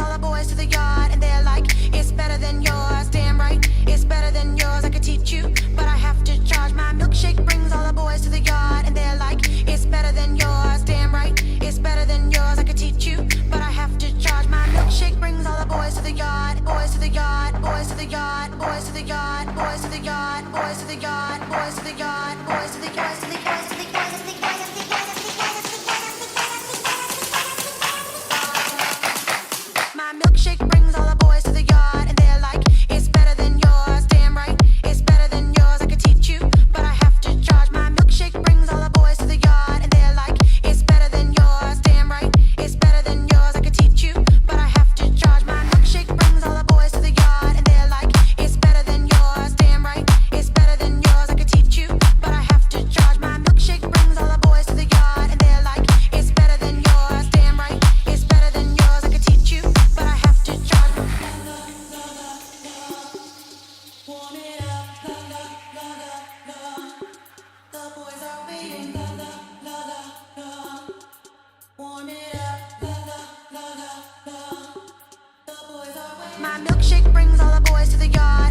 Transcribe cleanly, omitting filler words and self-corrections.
all the boys to the yard, and they're like, it's better than yours. Damn right, it's better than yours. I could teach you, but I have to charge. My milkshake brings all the boys to the yard, and they're like, it's better than yours. Damn right, it's better than yours. I could teach you, but I have to charge. My milkshake brings all the boys to the yard, boys to the yard, boys to the yard, boys to the yard, boys to the yard, boys to the yard, boys to the yard, boys to the yard, boys to the yard, boys to the yard, boys to the yard. My milkshake brings all the boys to the yard, and they're like, it's better than yours. Damn right, it's better than yours. I could teach you, but I have to charge. My milkshake brings all the boys to the yard, and they're like, it's better than yours. Damn right, it's better than yours. I could teach you, but I have to charge. My milkshake brings all the boys to the yard, and they're like, it's better than yours. Damn right, it's better than yours. I could teach you, but I have to charge. My milkshake brings all the boys to the yard, and they're like, it's better than yours. Damn right, it's better than yours. I could teach you, but I have to charge. Warm it up, the boys are waiting. Warm it up, the boys are waiting. My milkshake brings all the boys to the yard.